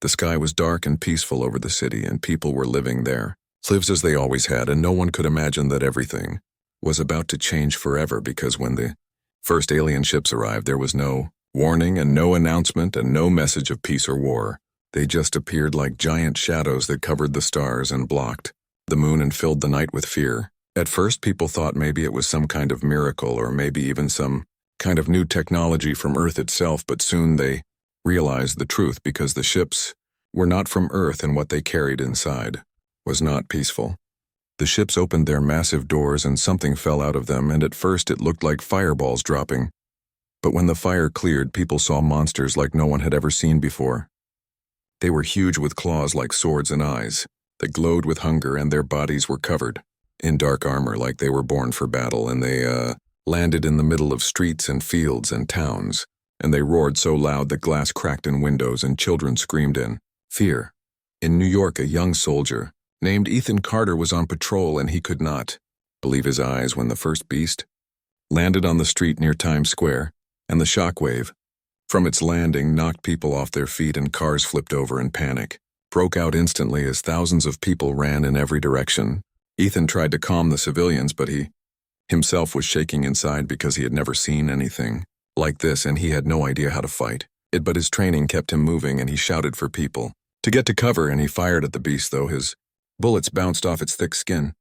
The sky was dark and peaceful over the city, and people were living there, lives as they always had, and no one could imagine that everything was about to change forever, because when the first alien ships arrived, there was no warning and no announcement and no message of peace or war. They just appeared like giant shadows that covered the stars and blocked the moon and filled the night with fear. At first, people thought maybe it was some kind of miracle or maybe even some kind of new technology from Earth itself, but soon they realized the truth, because the ships were not from Earth and what they carried inside was not peaceful. The ships opened their massive doors and something fell out of them, and at first it looked like fireballs dropping. But when the fire cleared, people saw monsters like no one had ever seen before. They were huge with claws like swords and eyes that glowed with hunger, and their bodies were covered in dark armor like they were born for battle, and they landed in the middle of streets and fields and towns, and they roared so loud that glass cracked in windows and children screamed in fear. In New York, a young soldier named Ethan Carter was on patrol, and he could not believe his eyes when the first beast landed on the street near Times Square, and the shockwave from its landing knocked people off their feet, and cars flipped over, and panic broke out instantly as thousands of people ran in every direction. Ethan tried to calm the civilians, but he himself was shaking inside because he had never seen anything like this, and he had no idea how to fight it, but his training kept him moving, and he shouted for people to get to cover, and he fired at the beast, though his bullets bounced off its thick skin.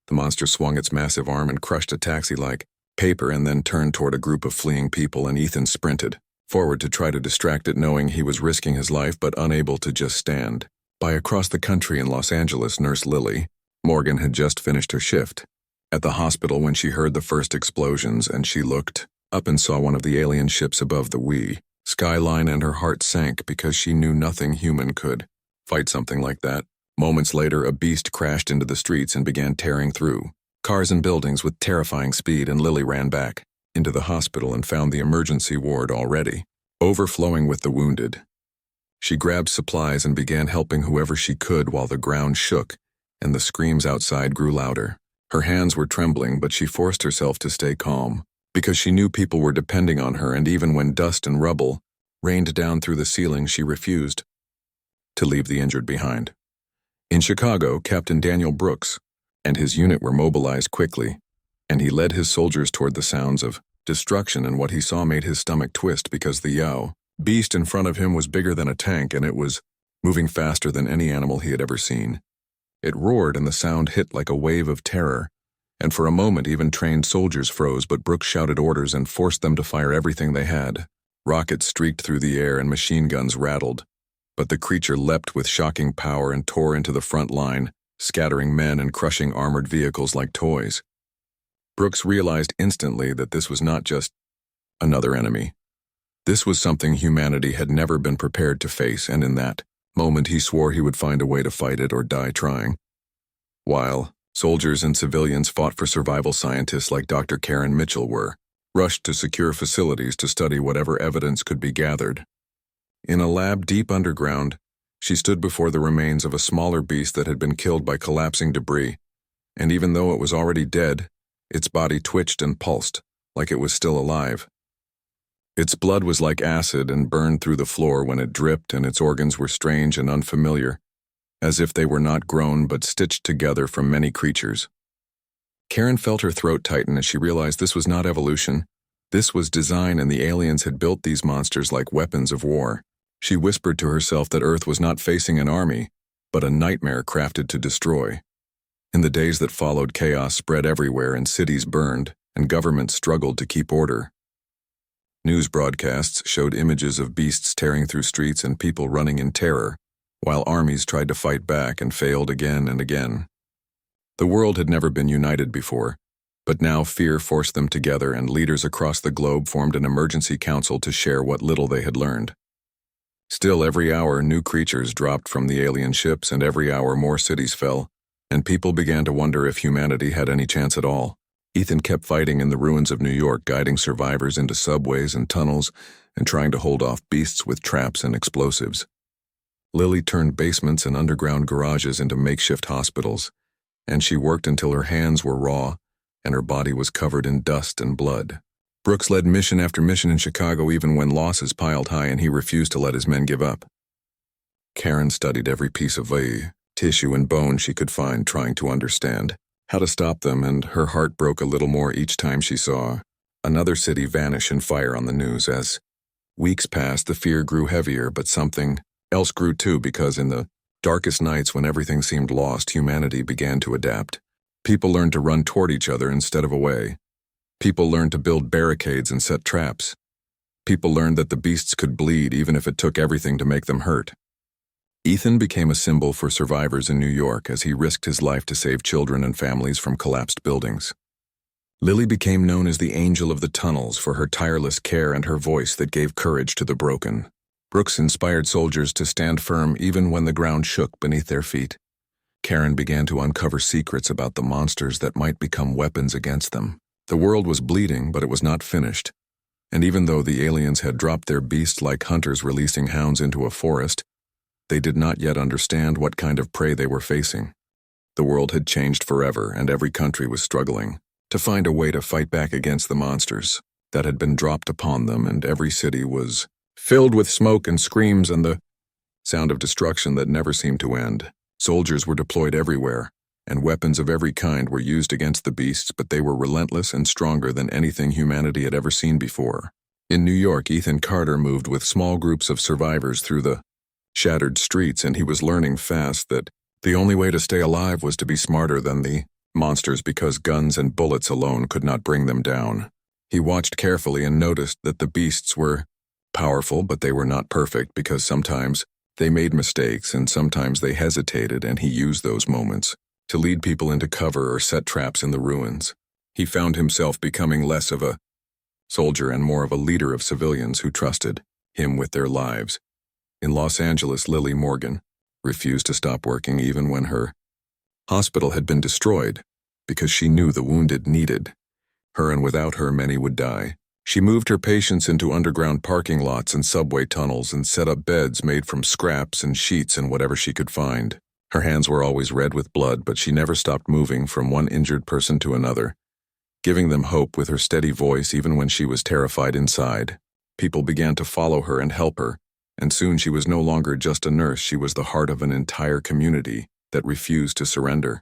The monster swung its massive arm and crushed a taxi like paper, and then turned toward a group of fleeing people, and Ethan sprinted forward to try to distract it, knowing he was risking his life but unable to just stand by. Across the country in Los Angeles, Nurse Lily Morgan had just finished her shift at the hospital when she heard the first explosions, and she looked up and saw one of the alien ships above the wee skyline, and her heart sank because she knew nothing human could fight something like that. Moments later, a beast crashed into the streets and began tearing through cars and buildings with terrifying speed, and Lily ran back into the hospital and found the emergency ward already overflowing with the wounded. She grabbed supplies and began helping whoever she could while the ground shook and the screams outside grew louder. Her hands were trembling, but she forced herself to stay calm because she knew people were depending on her, and even when dust and rubble rained down through the ceiling, she refused to leave the injured behind. In Chicago, Captain Daniel Brooks and his unit were mobilized quickly, and he led his soldiers toward the sounds of destruction, and what he saw made his stomach twist, because the Yow beast in front of him was bigger than a tank, and it was moving faster than any animal he had ever seen. It roared, and the sound hit like a wave of terror, and for a moment even trained soldiers froze, but Brooks shouted orders and forced them to fire everything they had. Rockets streaked through the air and machine guns rattled, but the creature leapt with shocking power and tore into the front line, scattering men and crushing armored vehicles like toys. Brooks realized instantly that this was not just another enemy. This was something humanity had never been prepared to face, and in that moment he swore he would find a way to fight it or die trying. While soldiers and civilians fought for survival, scientists like Dr. Karen Mitchell were rushed to secure facilities to study whatever evidence could be gathered. In a lab deep underground, she stood before the remains of a smaller beast that had been killed by collapsing debris, and even though it was already dead, its body twitched and pulsed like it was still alive. Its blood was like acid and burned through the floor when it dripped, and its organs were strange and unfamiliar, as if they were not grown but stitched together from many creatures. Karen felt her throat tighten as she realized this was not evolution. This was design, and the aliens had built these monsters like weapons of war. She whispered to herself that Earth was not facing an army, but a nightmare crafted to destroy. In the days that followed, chaos spread everywhere, and cities burned, and governments struggled to keep order. News broadcasts showed images of beasts tearing through streets and people running in terror, while armies tried to fight back and failed again and again. The world had never been united before, but now fear forced them together, and leaders across the globe formed an emergency council to share what little they had learned. Still, every hour new creatures dropped from the alien ships, and every hour more cities fell, and people began to wonder if humanity had any chance at all. Ethan kept fighting in the ruins of New York, guiding survivors into subways and tunnels, and trying to hold off beasts with traps and explosives. Lily turned basements and underground garages into makeshift hospitals, and she worked until her hands were raw and her body was covered in dust and blood. Brooks led mission after mission in Chicago, even when losses piled high, and he refused to let his men give up. Karen studied every piece of tissue and bone she could find, trying to understand how to stop them, and her heart broke a little more each time she saw another city vanish in fire on the news. As weeks passed, the fear grew heavier, but something else grew too, because in the darkest nights when everything seemed lost, humanity began to adapt. People learned to run toward each other instead of away. People learned to build barricades and set traps. People learned that the beasts could bleed even if it took everything to make them hurt. Ethan became a symbol for survivors in New York as he risked his life to save children and families from collapsed buildings. Lily became known as the Angel of the Tunnels for her tireless care and her voice that gave courage to the broken. Brooks inspired soldiers to stand firm even when the ground shook beneath their feet. Karen began to uncover secrets about the monsters that might become weapons against them. The world was bleeding, but it was not finished. And even though the aliens had dropped their beasts like hunters releasing hounds into a forest, they did not yet understand what kind of prey they were facing. The world had changed forever, and every country was struggling to find a way to fight back against the monsters that had been dropped upon them, and every city was filled with smoke and screams and the sound of destruction that never seemed to end. Soldiers were deployed everywhere, and weapons of every kind were used against the beasts, but they were relentless and stronger than anything humanity had ever seen before. In New York, Ethan Carter moved with small groups of survivors through the shattered streets, and he was learning fast that the only way to stay alive was to be smarter than the monsters, because guns and bullets alone could not bring them down. He watched carefully and noticed that the beasts were powerful, but they were not perfect, because sometimes they made mistakes and sometimes they hesitated, and he used those moments to lead people into cover or set traps in the ruins. He found himself becoming less of a soldier and more of a leader of civilians who trusted him with their lives. In Los Angeles, Lily Morgan refused to stop working even when her hospital had been destroyed, because she knew the wounded needed her, and without her many would die. She moved her patients into underground parking lots and subway tunnels and set up beds made from scraps and sheets and whatever she could find. Her hands were always red with blood, but she never stopped moving from one injured person to another, giving them hope with her steady voice even when she was terrified inside. People began to follow her and help her, and soon she was no longer just a nurse, she was the heart of an entire community that refused to surrender.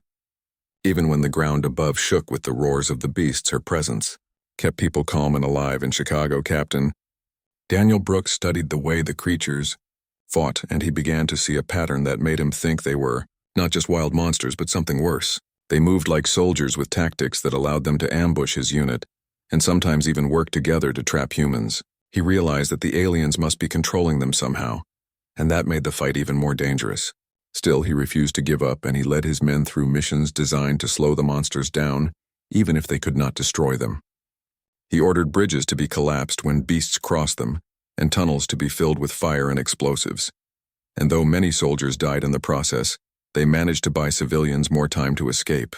Even when the ground above shook with the roars of the beasts, her presence kept people calm and alive. In Chicago, Captain Daniel Brooks studied the way the creatures fought, and he began to see a pattern that made him think they were not just wild monsters, but something worse. They moved like soldiers with tactics that allowed them to ambush his unit, and sometimes even work together to trap humans. He realized that the aliens must be controlling them somehow, and that made the fight even more dangerous. Still, he refused to give up, and he led his men through missions designed to slow the monsters down, even if they could not destroy them. He ordered bridges to be collapsed when beasts crossed them, and tunnels to be filled with fire and explosives. And though many soldiers died in the process, they managed to buy civilians more time to escape.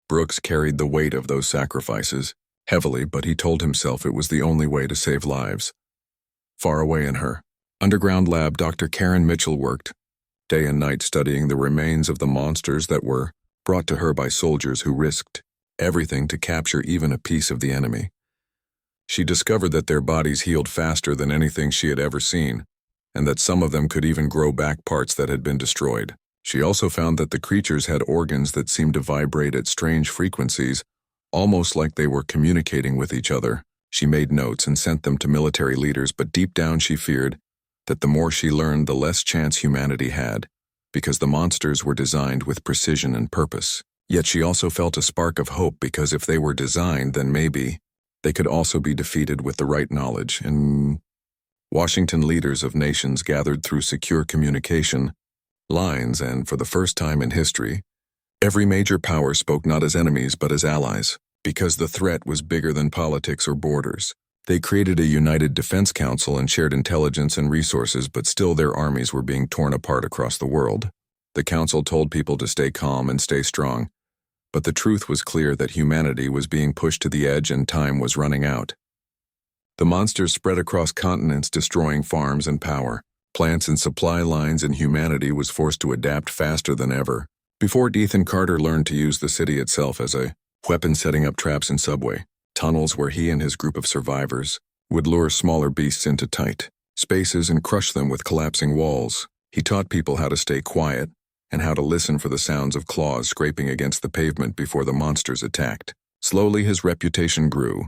Brooks carried the weight of those sacrifices heavily, but he told himself it was the only way to save lives. Far away in her underground lab, Dr. Karen Mitchell worked day and night studying the remains of the monsters that were brought to her by soldiers who risked everything to capture even a piece of the enemy. She discovered that their bodies healed faster than anything she had ever seen, and that some of them could even grow back parts that had been destroyed. She also found that the creatures had organs that seemed to vibrate at strange frequencies, almost like they were communicating with each other. She made notes and sent them to military leaders, but deep down she feared that the more she learned, the less chance humanity had, because the monsters were designed with precision and purpose. Yet she also felt a spark of hope, because if they were designed, then maybe they could also be defeated with the right knowledge. In Washington, leaders of nations gathered through secure communication lines, and for the first time in history, every major power spoke not as enemies but as allies, because the threat was bigger than politics or borders. They created a united defense council and shared intelligence and resources, but still their armies were being torn apart across the world. The council told people to stay calm and stay strong, but the truth was clear that humanity was being pushed to the edge and time was running out. The monsters spread across continents, destroying farms and power, plants and supply lines, and humanity was forced to adapt faster than ever. Before Ethan Carter learned to use the city itself as a weapon, setting up traps in subway tunnels where he and his group of survivors would lure smaller beasts into tight spaces and crush them with collapsing walls. He taught people how to stay quiet and how to listen for the sounds of claws scraping against the pavement before the monsters attacked. Slowly his reputation grew,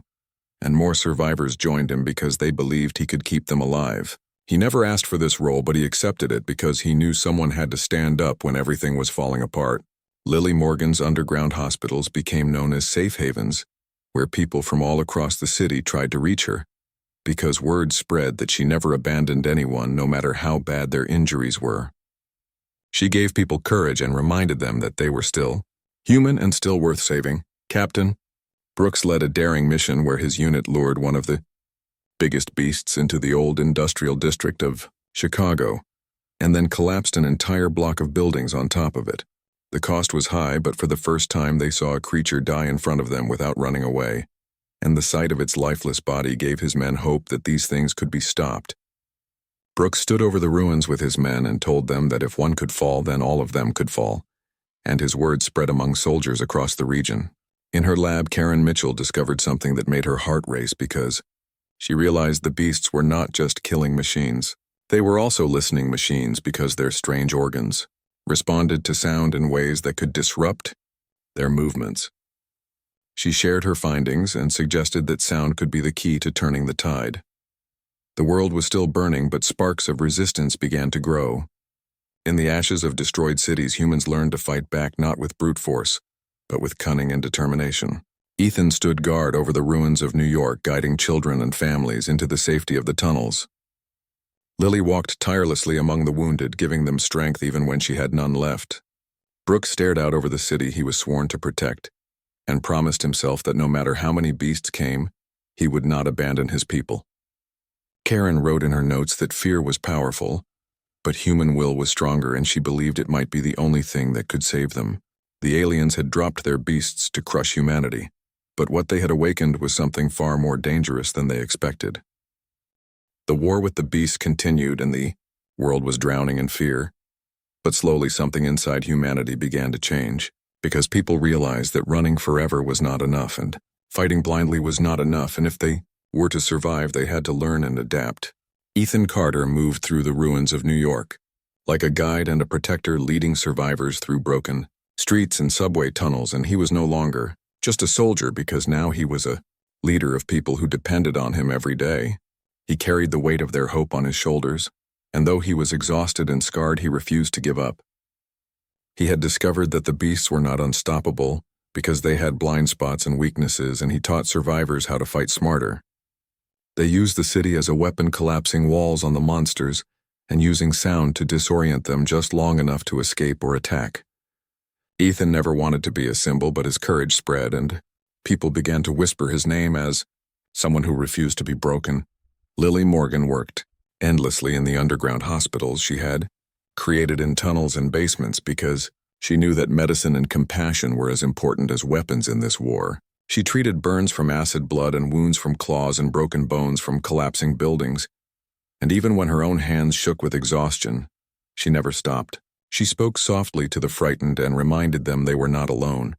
and more survivors joined him because they believed he could keep them alive. He never asked for this role, but he accepted it because he knew someone had to stand up when everything was falling apart. Lily Morgan's underground hospitals became known as safe havens, where people from all across the city tried to reach her, because word spread that she never abandoned anyone, no matter how bad their injuries were. She gave people courage and reminded them that they were still human and still worth saving. Captain Brooks led a daring mission where his unit lured one of the biggest beasts into the old industrial district of Chicago, and then collapsed an entire block of buildings on top of it. The cost was high, but for the first time they saw a creature die in front of them without running away, and the sight of its lifeless body gave his men hope that these things could be stopped. Brooks stood over the ruins with his men and told them that if one could fall, then all of them could fall, and his word spread among soldiers across the region. In her lab, Karen Mitchell discovered something that made her heart race because she realized the beasts were not just killing machines. They were also listening machines because their strange organs responded to sound in ways that could disrupt their movements. She shared her findings and suggested that sound could be the key to turning the tide. The world was still burning, but sparks of resistance began to grow. In the ashes of destroyed cities, humans learned to fight back not with brute force, but with cunning and determination. Ethan stood guard over the ruins of New York, guiding children and families into the safety of the tunnels. Lily walked tirelessly among the wounded, giving them strength even when she had none left. Brooks stared out over the city he was sworn to protect, and promised himself that no matter how many beasts came, he would not abandon his people. Karen wrote in her notes that fear was powerful, but human will was stronger, and she believed it might be the only thing that could save them. The aliens had dropped their beasts to crush humanity, but what they had awakened was something far more dangerous than they expected. The war with the beasts continued, and the world was drowning in fear, but slowly something inside humanity began to change, because people realized that running forever was not enough, and fighting blindly was not enough, and if they were to survive, they had to learn and adapt. Ethan Carter moved through the ruins of New York, like a guide and a protector leading survivors through broken streets and subway tunnels, and he was no longer just a soldier because now he was a leader of people who depended on him every day. He carried the weight of their hope on his shoulders, and though he was exhausted and scarred, he refused to give up. He had discovered that the beasts were not unstoppable because they had blind spots and weaknesses, and he taught survivors how to fight smarter. They used the city as a weapon, collapsing walls on the monsters and using sound to disorient them just long enough to escape or attack. Ethan never wanted to be a symbol, but his courage spread, and people began to whisper his name as someone who refused to be broken. Lily Morgan worked endlessly in the underground hospitals she had created in tunnels and basements because she knew that medicine and compassion were as important as weapons in this war. She treated burns from acid blood and wounds from claws and broken bones from collapsing buildings, and even when her own hands shook with exhaustion, she never stopped. She spoke softly to the frightened and reminded them they were not alone,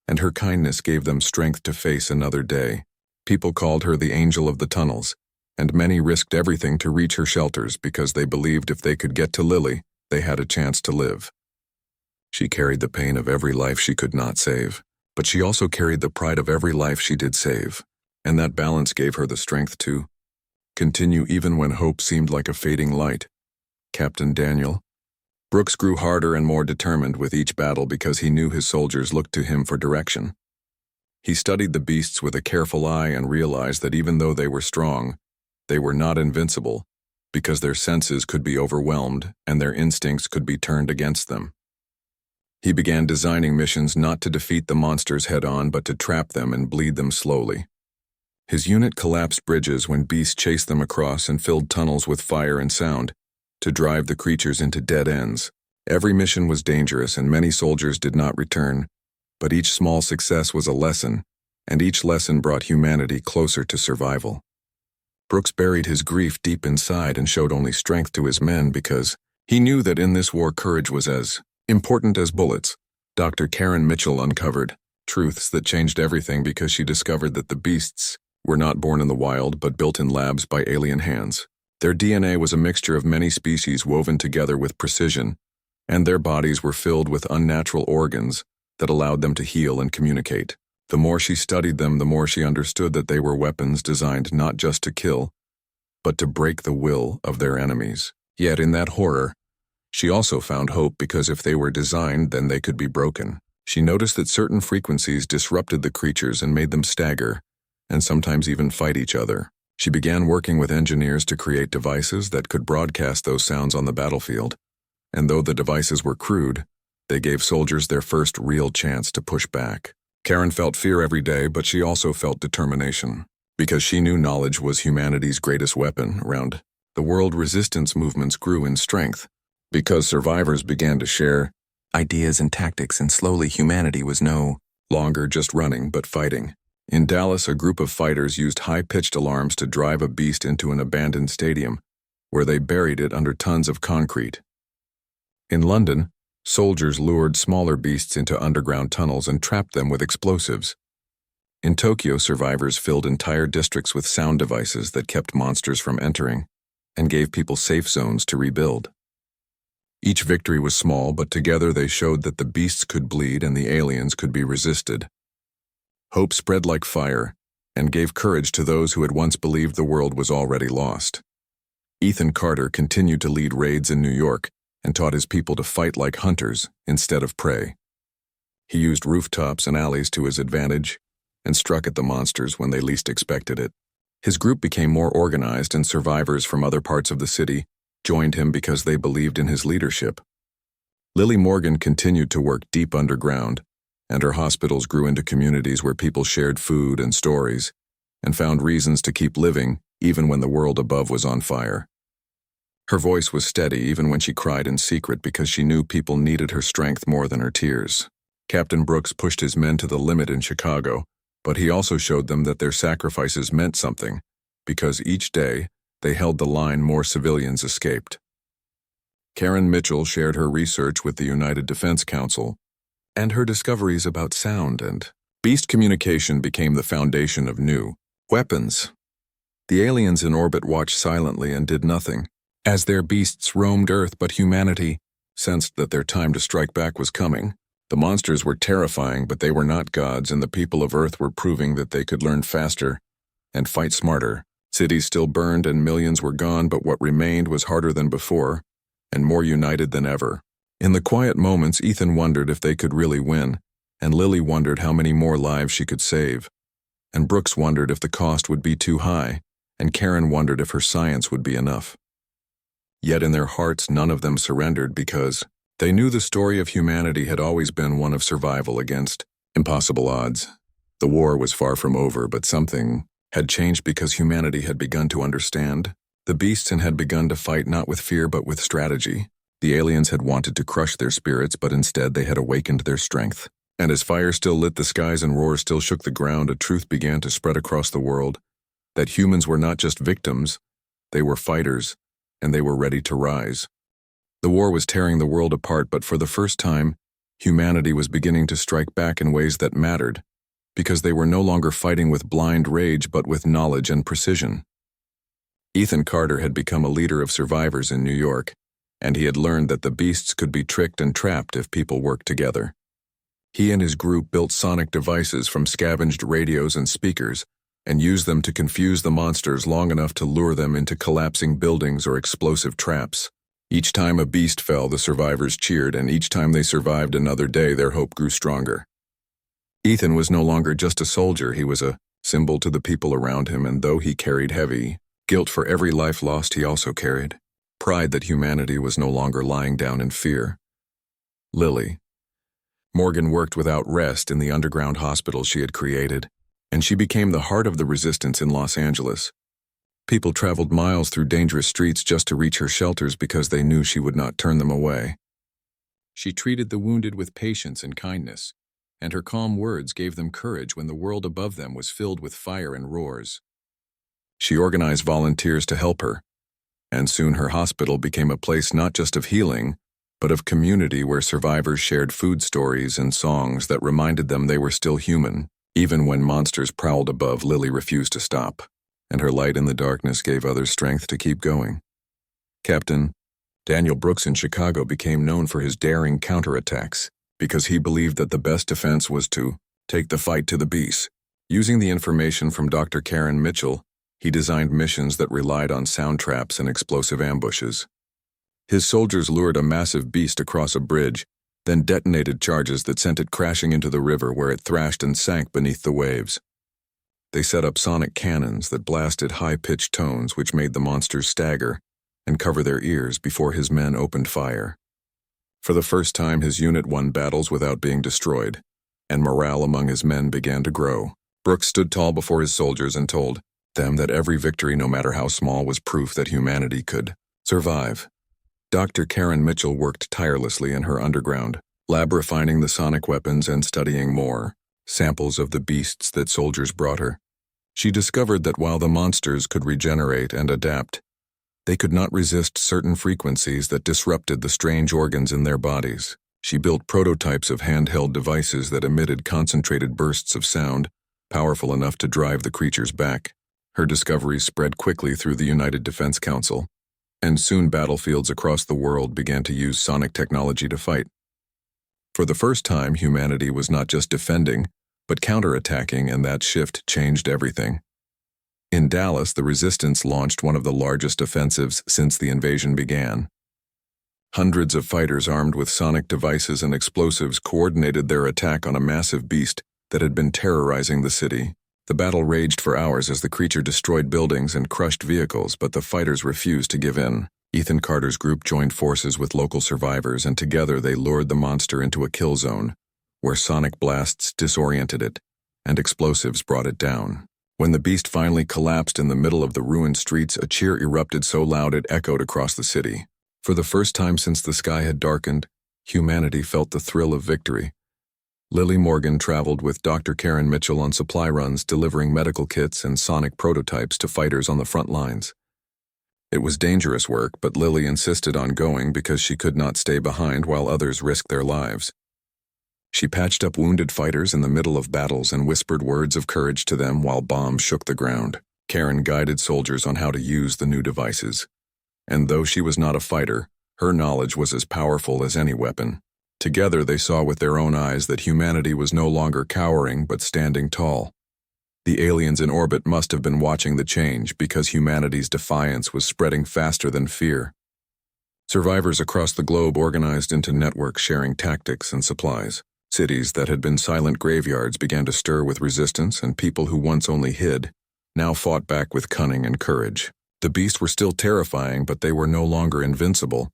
and her kindness gave them strength to face another day. People called her the Angel of the Tunnels, and many risked everything to reach her shelters because they believed if they could get to Lily, they had a chance to live. She carried the pain of every life she could not save, but she also carried the pride of every life she did save, and that balance gave her the strength to continue even when hope seemed like a fading light. Captain Daniel Brooks grew harder and more determined with each battle because he knew his soldiers looked to him for direction. He studied the beasts with a careful eye and realized that even though they were strong, they were not invincible because their senses could be overwhelmed and their instincts could be turned against them. He began designing missions not to defeat the monsters head-on but to trap them and bleed them slowly. His unit collapsed bridges when beasts chased them across and filled tunnels with fire and sound to drive the creatures into dead ends. Every mission was dangerous and many soldiers did not return, but each small success was a lesson, and each lesson brought humanity closer to survival. Brooks buried his grief deep inside and showed only strength to his men because he knew that in this war courage was as important as bullets. Dr. Karen Mitchell uncovered truths that changed everything because she discovered that the beasts were not born in the wild but built in labs by alien hands. Their DNA was a mixture of many species woven together with precision, and their bodies were filled with unnatural organs that allowed them to heal and communicate. The more she studied them, the more she understood that they were weapons designed not just to kill, but to break the will of their enemies. Yet in that horror, she also found hope, because if they were designed, then they could be broken. She noticed that certain frequencies disrupted the creatures and made them stagger, and sometimes even fight each other. She began working with engineers to create devices that could broadcast those sounds on the battlefield, and though the devices were crude, they gave soldiers their first real chance to push back. Karen felt fear every day, but she also felt determination, because she knew knowledge was humanity's greatest weapon. Around the world, resistance movements grew in strength, because survivors began to share ideas and tactics, and slowly humanity was no longer just running but fighting. In Dallas, a group of fighters used high-pitched alarms to drive a beast into an abandoned stadium, where they buried it under tons of concrete. In London, soldiers lured smaller beasts into underground tunnels and trapped them with explosives. In Tokyo, survivors filled entire districts with sound devices that kept monsters from entering and gave people safe zones to rebuild. Each victory was small, but together they showed that the beasts could bleed and the aliens could be resisted. Hope spread like fire and gave courage to those who had once believed the world was already lost. Ethan Carter continued to lead raids in New York and taught his people to fight like hunters instead of prey. He used rooftops and alleys to his advantage and struck at the monsters when they least expected it. His group became more organized, and survivors from other parts of the city joined him because they believed in his leadership. Lily Morgan continued to work deep underground, and her hospitals grew into communities where people shared food and stories and found reasons to keep living even when the world above was on fire. Her voice was steady even when she cried in secret, because she knew people needed her strength more than her tears. Captain Brooks pushed his men to the limit in Chicago, but he also showed them that their sacrifices meant something, because each day they held the line, more civilians escaped. Karen Mitchell shared her research with the United Defense Council, and her discoveries about sound and beast communication became the foundation of new weapons. The aliens in orbit watched silently and did nothing as their beasts roamed Earth, but humanity sensed that their time to strike back was coming. The monsters were terrifying, but they were not gods, and the people of Earth were proving that they could learn faster and fight smarter. Cities still burned and millions were gone, but what remained was harder than before and more united than ever. In the quiet moments, Ethan wondered if they could really win, and Lily wondered how many more lives she could save, and Brooks wondered if the cost would be too high, and Karen wondered if her science would be enough. Yet in their hearts, none of them surrendered, because they knew the story of humanity had always been one of survival against impossible odds. The war was far from over, but something had changed, because humanity had begun to understand the beasts and had begun to fight not with fear but with strategy. The aliens had wanted to crush their spirits, but instead they had awakened their strength. And as fire still lit the skies and roar still shook the ground, a truth began to spread across the world, that humans were not just victims, they were fighters, and they were ready to rise. The war was tearing the world apart, but for the first time, humanity was beginning to strike back in ways that mattered, because they were no longer fighting with blind rage but with knowledge and precision. Ethan Carter had become a leader of survivors in New York, and he had learned that the beasts could be tricked and trapped if people worked together. He and his group built sonic devices from scavenged radios and speakers and used them to confuse the monsters long enough to lure them into collapsing buildings or explosive traps. Each time a beast fell, the survivors cheered, and each time they survived another day, their hope grew stronger. Ethan was no longer just a soldier, he was a symbol to the people around him, and though he carried heavy guilt for every life lost, he also carried pride that humanity was no longer lying down in fear. Lily Morgan worked without rest in the underground hospital she had created, and she became the heart of the resistance in Los Angeles. People traveled miles through dangerous streets just to reach her shelters because they knew she would not turn them away. She treated the wounded with patience and kindness, and her calm words gave them courage when the world above them was filled with fire and roars. She organized volunteers to help her, and soon her hospital became a place not just of healing, but of community where survivors shared food stories and songs that reminded them they were still human. Even when monsters prowled above, Lily refused to stop. and her light in the darkness gave others strength to keep going. Captain Daniel Brooks in Chicago became known for his daring counterattacks because he believed that the best defense was to take the fight to the beast. Using the information from Dr. Karen Mitchell, he designed missions that relied on sound traps and explosive ambushes. His soldiers lured a massive beast across a bridge, then detonated charges that sent it crashing into the river where it thrashed and sank beneath the waves. They set up sonic cannons that blasted high-pitched tones which made the monsters stagger and cover their ears before his men opened fire. For the first time, his unit won battles without being destroyed, and morale among his men began to grow. Brooks stood tall before his soldiers and told them that every victory, no matter how small, was proof that humanity could survive. Dr. Karen Mitchell worked tirelessly in her underground lab, refining the sonic weapons and studying more samples of the beasts that soldiers brought her. She discovered that while the monsters could regenerate and adapt, they could not resist certain frequencies that disrupted the strange organs in their bodies. She built prototypes of handheld devices that emitted concentrated bursts of sound, powerful enough to drive the creatures back. Her discoveries spread quickly through the United Defense Council, and soon battlefields across the world began to use sonic technology to fight. For the first time, humanity was not just defending, but counterattacking, and that shift changed everything. In Dallas, the resistance launched one of the largest offensives since the invasion began. Hundreds of fighters armed with sonic devices and explosives coordinated their attack on a massive beast that had been terrorizing the city. The battle raged for hours as the creature destroyed buildings and crushed vehicles, but the fighters refused to give in. Ethan Carter's group joined forces with local survivors, and together they lured the monster into a kill zone, where sonic blasts disoriented it, and explosives brought it down. When the beast finally collapsed in the middle of the ruined streets, a cheer erupted so loud it echoed across the city. For the first time since the sky had darkened, humanity felt the thrill of victory. Lily Morgan traveled with Dr. Karen Mitchell on supply runs, delivering medical kits and sonic prototypes to fighters on the front lines. It was dangerous work, but Lily insisted on going because she could not stay behind while others risked their lives. She patched up wounded fighters in the middle of battles and whispered words of courage to them while bombs shook the ground. Karen guided soldiers on how to use the new devices. And though she was not a fighter, her knowledge was as powerful as any weapon. Together they saw with their own eyes that humanity was no longer cowering but standing tall. The aliens in orbit must have been watching the change because humanity's defiance was spreading faster than fear. Survivors across the globe organized into networks sharing tactics and supplies. Cities that had been silent graveyards began to stir with resistance, and people who once only hid now fought back with cunning and courage. The beasts were still terrifying, but they were no longer invincible,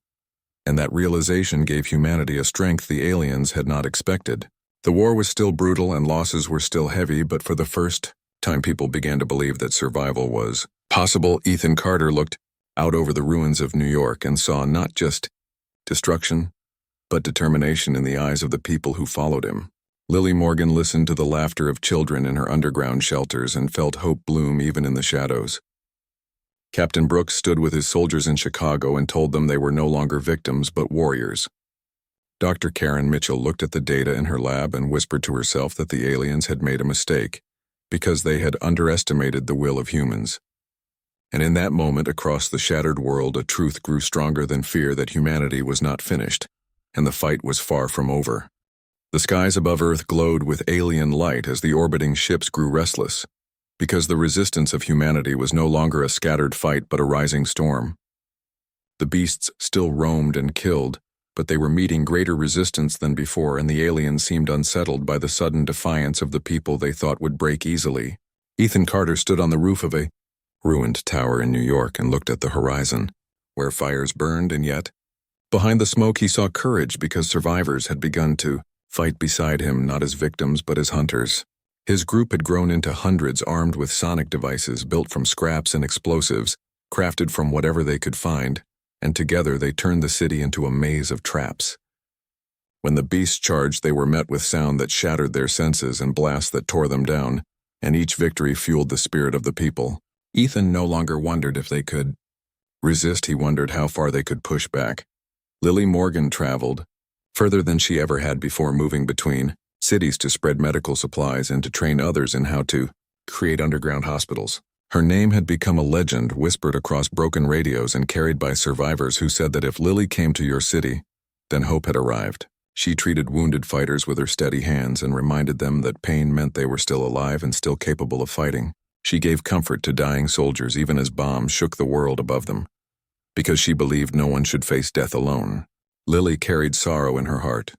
and that realization gave humanity a strength the aliens had not expected. The war was still brutal and losses were still heavy, but for the first time people began to believe that survival was possible. Ethan Carter looked out over the ruins of New York and saw not just destruction, but determination in the eyes of the people who followed him. Lily Morgan listened to the laughter of children in her underground shelters and felt hope bloom even in the shadows. Captain Brooks stood with his soldiers in Chicago and told them they were no longer victims but warriors. Dr. Karen Mitchell looked at the data in her lab and whispered to herself that the aliens had made a mistake because they had underestimated the will of humans. And in that moment, across the shattered world, a truth grew stronger than fear: that humanity was not finished, and the fight was far from over. The skies above Earth glowed with alien light as the orbiting ships grew restless, because the resistance of humanity was no longer a scattered fight but a rising storm. The beasts still roamed and killed, but they were meeting greater resistance than before, and the aliens seemed unsettled by the sudden defiance of the people they thought would break easily. Ethan Carter stood on the roof of a ruined tower in New York and looked at the horizon, where fires burned, and yet, behind the smoke, he saw courage because survivors had begun to fight beside him, not as victims but as hunters. His group had grown into hundreds armed with sonic devices built from scraps and explosives, crafted from whatever they could find, and together they turned the city into a maze of traps. When the beasts charged, they were met with sound that shattered their senses and blasts that tore them down, and each victory fueled the spirit of the people. Ethan no longer wondered if they could resist, he wondered how far they could push back. Lily Morgan traveled further than she ever had before, moving between cities to spread medical supplies and to train others in how to create underground hospitals. Her name had become a legend whispered across broken radios and carried by survivors who said that if Lily came to your city, then hope had arrived. She treated wounded fighters with her steady hands and reminded them that pain meant they were still alive and still capable of fighting. She gave comfort to dying soldiers even as bombs shook the world above them, because she believed no one should face death alone. Lily carried sorrow in her heart,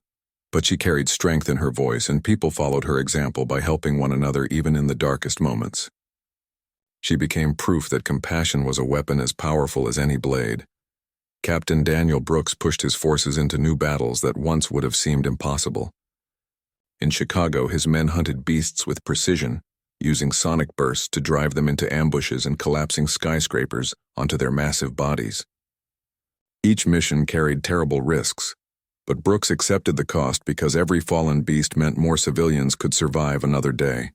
but she carried strength in her voice, and people followed her example by helping one another even in the darkest moments. She became proof that compassion was a weapon as powerful as any blade. Captain Daniel Brooks pushed his forces into new battles that once would have seemed impossible. In Chicago, his men hunted beasts with precision, using sonic bursts to drive them into ambushes and collapsing skyscrapers onto their massive bodies. Each mission carried terrible risks, but Brooks accepted the cost because every fallen beast meant more civilians could survive another day.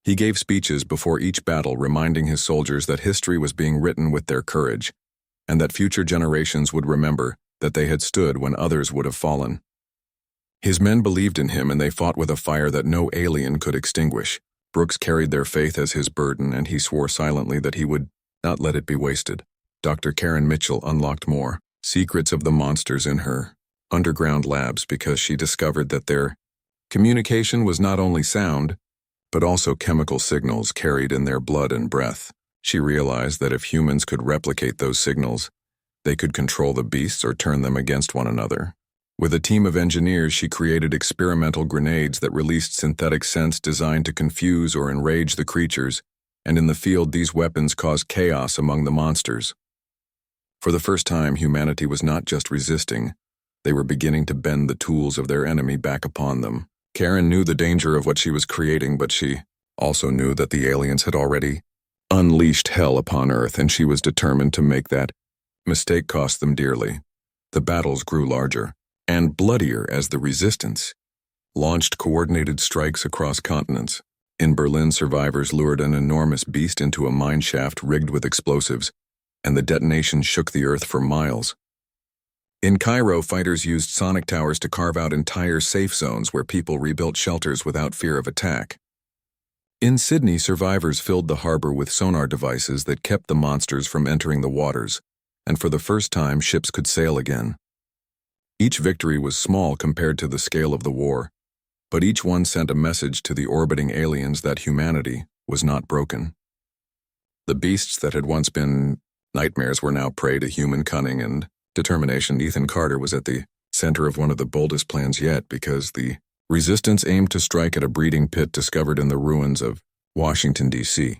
He gave speeches before each battle reminding his soldiers that history was being written with their courage, and that future generations would remember that they had stood when others would have fallen. His men believed in him, and they fought with a fire that no alien could extinguish. Brooks carried their faith as his burden, and he swore silently that he would not let it be wasted. Dr. Karen Mitchell unlocked more secrets of the monsters in her underground labs because she discovered that their communication was not only sound, but also chemical signals carried in their blood and breath. She realized that if humans could replicate those signals, they could control the beasts or turn them against one another. With a team of engineers, she created experimental grenades that released synthetic scents designed to confuse or enrage the creatures, and in the field these weapons caused chaos among the monsters. For the first time, humanity was not just resisting, they were beginning to bend the tools of their enemy back upon them. Karen knew the danger of what she was creating, but she also knew that the aliens had already unleashed hell upon Earth, and she was determined to make that mistake cost them dearly. The battles grew larger and bloodier as the resistance launched coordinated strikes across continents. In Berlin, survivors lured an enormous beast into a mine shaft rigged with explosives, and the detonation shook the earth for miles. In Cairo, fighters used sonic towers to carve out entire safe zones where people rebuilt shelters without fear of attack. In Sydney, survivors filled the harbor with sonar devices that kept the monsters from entering the waters, and for the first time, ships could sail again. Each victory was small compared to the scale of the war, but each one sent a message to the orbiting aliens that humanity was not broken. The beasts that had once been nightmares were now prey to human cunning and determination. Ethan Carter was at the center of one of the boldest plans yet, because the resistance aimed to strike at a breeding pit discovered in the ruins of Washington, D.C.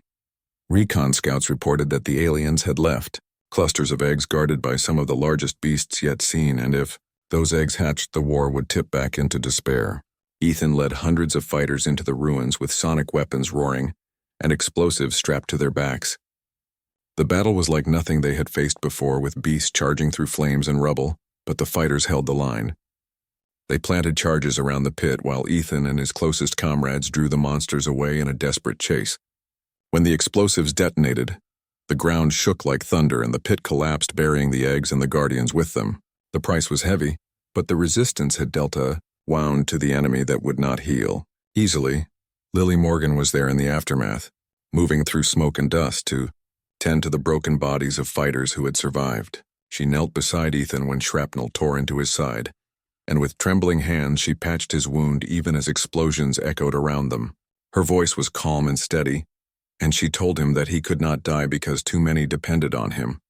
Recon scouts reported that the aliens had left clusters of eggs guarded by some of the largest beasts yet seen, and if those eggs hatched, the war would tip back into despair. Ethan led hundreds of fighters into the ruins with sonic weapons roaring and explosives strapped to their backs. The battle was like nothing they had faced before, with beasts charging through flames and rubble, but the fighters held the line. They planted charges around the pit while Ethan and his closest comrades drew the monsters away in a desperate chase. When the explosives detonated, the ground shook like thunder and the pit collapsed, burying the eggs and the guardians with them. The price was heavy, but the resistance had dealt a wound to the enemy that would not heal easily. Lily Morgan was there in the aftermath, moving through smoke and dust to tend to the broken bodies of fighters who had survived. She knelt beside Ethan when shrapnel tore into his side, and with trembling hands she patched his wound even as explosions echoed around them. Her voice was calm and steady, and she told him that he could not die because too many depended on him.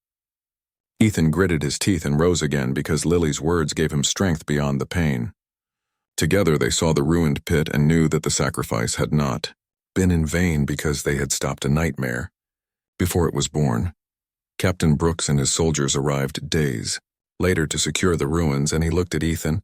Ethan gritted his teeth and rose again because Lily's words gave him strength beyond the pain. Together they saw the ruined pit and knew that the sacrifice had not been in vain because they had stopped a nightmare before it was born. Captain Brooks and his soldiers arrived days later to secure the ruins, and he looked at Ethan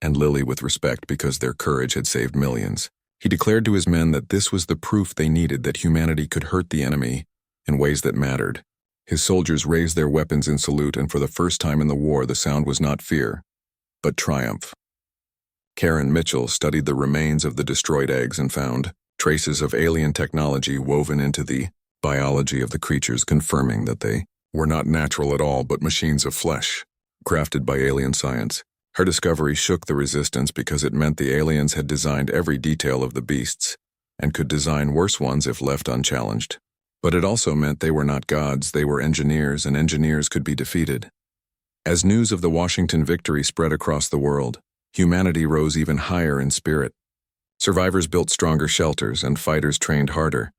and Lily with respect because their courage had saved millions. He declared to his men that this was the proof they needed that humanity could hurt the enemy in ways that mattered. His soldiers raised their weapons in salute, and for the first time in the war, the sound was not fear, but triumph. Karen Mitchell studied the remains of the destroyed eggs and found traces of alien technology woven into the biology of the creatures, confirming that they were not natural at all but machines of flesh, crafted by alien science. Her discovery shook the resistance because it meant the aliens had designed every detail of the beasts and could design worse ones if left unchallenged. But it also meant they were not gods, they were engineers, and engineers could be defeated. As news of the Washington victory spread across the world, humanity rose even higher in spirit. Survivors built stronger shelters and fighters trained harder,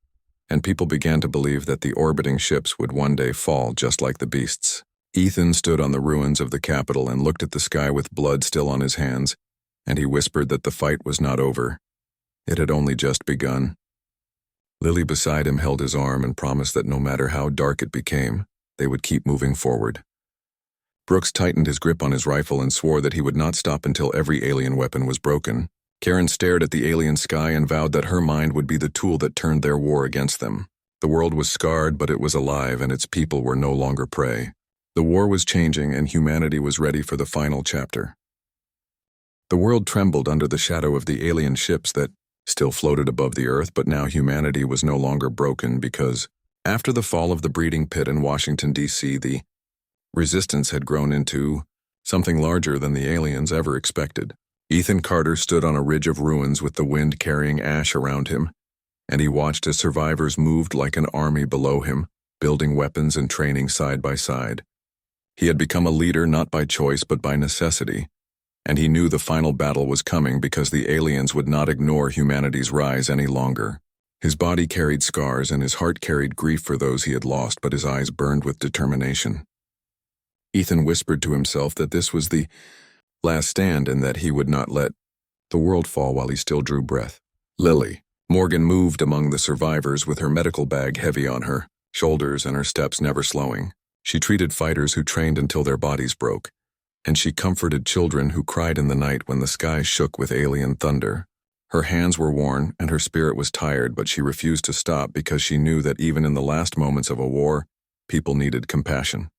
and people began to believe that the orbiting ships would one day fall just like the beasts. Ethan stood on the ruins of the Capitol and looked at the sky with blood still on his hands, and he whispered that the fight was not over. It had only just begun. Lily beside him held his arm and promised that no matter how dark it became, they would keep moving forward. Brooks tightened his grip on his rifle and swore that he would not stop until every alien weapon was broken. Karen stared at the alien sky and vowed that her mind would be the tool that turned their war against them. The world was scarred, but it was alive, and its people were no longer prey. The war was changing, and humanity was ready for the final chapter. The world trembled under the shadow of the alien ships that still floated above the earth, but now humanity was no longer broken because, after the fall of the breeding pit in Washington, D.C., the resistance had grown into something larger than the aliens ever expected. Ethan Carter stood on a ridge of ruins with the wind carrying ash around him, and he watched as survivors moved like an army below him, building weapons and training side by side. He had become a leader not by choice but by necessity, and he knew the final battle was coming because the aliens would not ignore humanity's rise any longer. His body carried scars and his heart carried grief for those he had lost, but his eyes burned with determination. Ethan whispered to himself that this was the last stand and that he would not let the world fall while he still drew breath. Lily. Morgan moved among the survivors with her medical bag heavy on her shoulders and her steps never slowing. She treated fighters who trained until their bodies broke, and she comforted children who cried in the night when the sky shook with alien thunder. Her hands were worn and her spirit was tired, but she refused to stop because she knew that even in the last moments of a war, people needed compassion.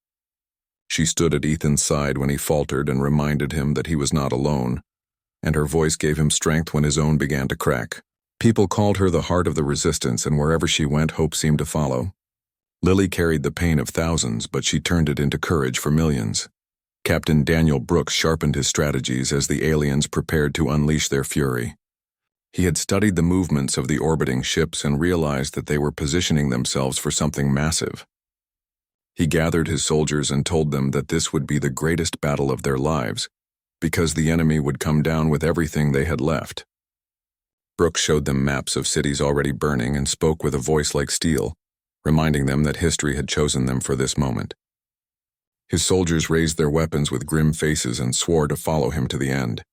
She stood at Ethan's side when he faltered and reminded him that he was not alone, and her voice gave him strength when his own began to crack. People called her the heart of the resistance, and wherever she went, hope seemed to follow. Lily carried the pain of thousands, but she turned it into courage for millions. Captain Daniel Brooks sharpened his strategies as the aliens prepared to unleash their fury. He had studied the movements of the orbiting ships and realized that they were positioning themselves for something massive. He gathered his soldiers and told them that this would be the greatest battle of their lives, because the enemy would come down with everything they had left. Brooks showed them maps of cities already burning and spoke with a voice like steel, reminding them that history had chosen them for this moment. His soldiers raised their weapons with grim faces and swore to follow him to the end.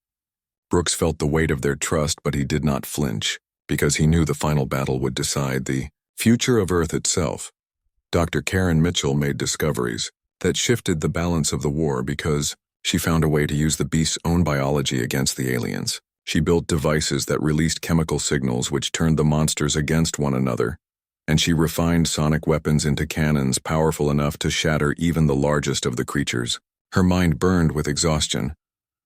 Brooks felt the weight of their trust, but he did not flinch, because he knew the final battle would decide the future of Earth itself. Dr. Karen Mitchell made discoveries that shifted the balance of the war because she found a way to use the beast's own biology against the aliens. She built devices that released chemical signals which turned the monsters against one another, and she refined sonic weapons into cannons powerful enough to shatter even the largest of the creatures. Her mind burned with exhaustion,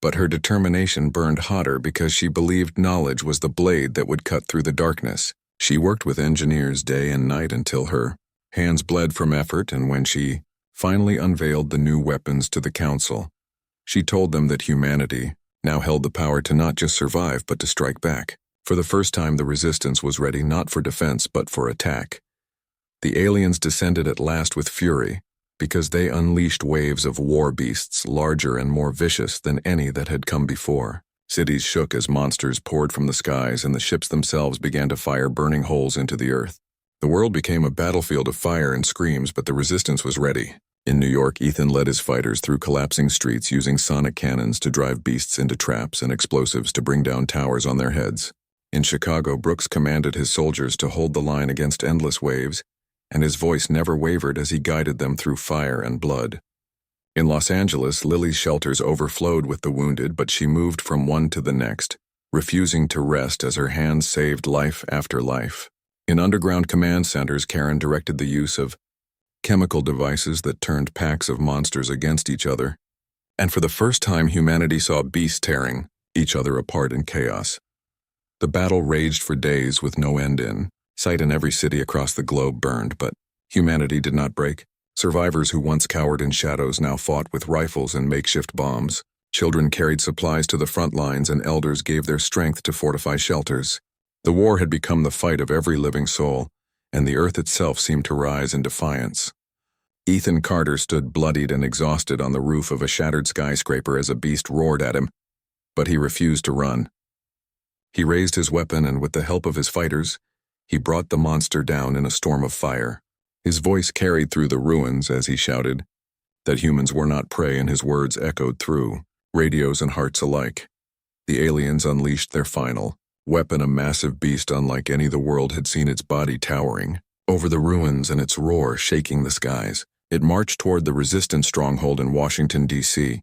but her determination burned hotter because she believed knowledge was the blade that would cut through the darkness. She worked with engineers day and night until her hands bled from effort, and when she finally unveiled the new weapons to the council, she told them that humanity now held the power to not just survive but to strike back. For the first time, the resistance was ready not for defense but for attack. The aliens descended at last with fury because they unleashed waves of war beasts larger and more vicious than any that had come before. Cities shook as monsters poured from the skies, and the ships themselves began to fire burning holes into the earth. The world became a battlefield of fire and screams, but the resistance was ready. In New York, Ethan led his fighters through collapsing streets using sonic cannons to drive beasts into traps and explosives to bring down towers on their heads. In Chicago, Brooks commanded his soldiers to hold the line against endless waves, and his voice never wavered as he guided them through fire and blood. In Los Angeles, Lily's shelters overflowed with the wounded, but she moved from one to the next, refusing to rest as her hands saved life after life. In underground command centers, Karen directed the use of chemical devices that turned packs of monsters against each other, and for the first time humanity saw beasts tearing each other apart in chaos. The battle raged for days with no end in sight, and every city across the globe burned, but humanity did not break. Survivors who once cowered in shadows now fought with rifles and makeshift bombs. Children carried supplies to the front lines, and elders gave their strength to fortify shelters. The war had become the fight of every living soul, and the earth itself seemed to rise in defiance. Ethan Carter stood bloodied and exhausted on the roof of a shattered skyscraper as a beast roared at him, but he refused to run. He raised his weapon and with the help of his fighters, he brought the monster down in a storm of fire. His voice carried through the ruins as he shouted that humans were not prey, and his words echoed through radios and hearts alike. The aliens unleashed their final weapon, a massive beast unlike any the world had seen, its body towering over the ruins and its roar shaking the skies. It marched toward the resistance stronghold in Washington, D.C.,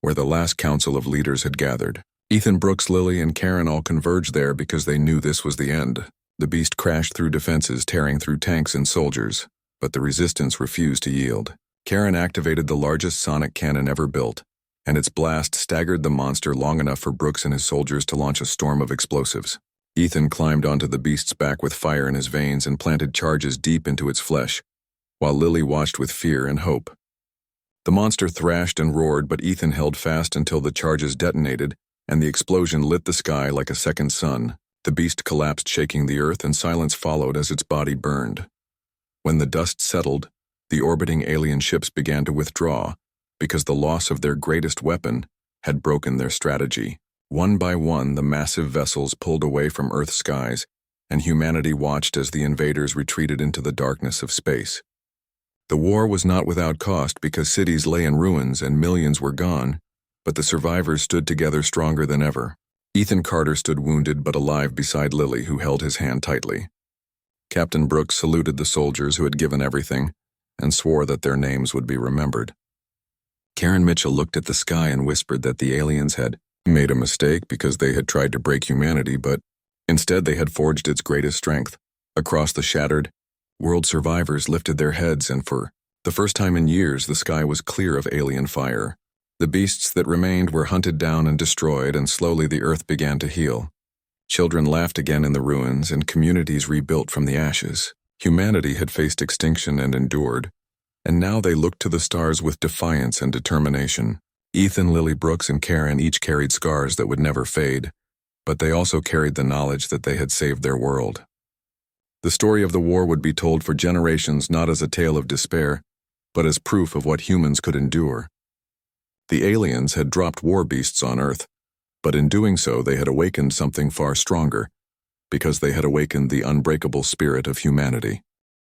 where the last council of leaders had gathered. Ethan, Brooks, Lily, and Karen all converged there because they knew this was the end. The beast crashed through defenses, tearing through tanks and soldiers, but the resistance refused to yield. Karen activated the largest sonic cannon ever built, and its blast staggered the monster long enough for Brooks and his soldiers to launch a storm of explosives. Ethan climbed onto the beast's back with fire in his veins and planted charges deep into its flesh, while Lily watched with fear and hope. The monster thrashed and roared, but Ethan held fast until the charges detonated and the explosion lit the sky like a second sun. The beast collapsed, shaking the earth, and silence followed as its body burned. When the dust settled, the orbiting alien ships began to withdraw because the loss of their greatest weapon had broken their strategy. One by one, the massive vessels pulled away from Earth's skies, and humanity watched as the invaders retreated into the darkness of space. The war was not without cost because cities lay in ruins and millions were gone, but the survivors stood together stronger than ever. Ethan Carter stood wounded but alive beside Lily, who held his hand tightly. Captain Brooks saluted the soldiers who had given everything and swore that their names would be remembered. Karen Mitchell looked at the sky and whispered that the aliens had made a mistake because they had tried to break humanity, but instead they had forged its greatest strength. Across the shattered world, survivors lifted their heads, and for the first time in years, the sky was clear of alien fire. The beasts that remained were hunted down and destroyed, and slowly the earth began to heal. Children laughed again in the ruins, and communities rebuilt from the ashes. Humanity had faced extinction and endured, and now they looked to the stars with defiance and determination. Ethan, Lily, Brooks, and Karen each carried scars that would never fade, but they also carried the knowledge that they had saved their world. The story of the war would be told for generations, not as a tale of despair, but as proof of what humans could endure. The aliens had dropped war beasts on Earth, but in doing so they had awakened something far stronger, because they had awakened the unbreakable spirit of humanity.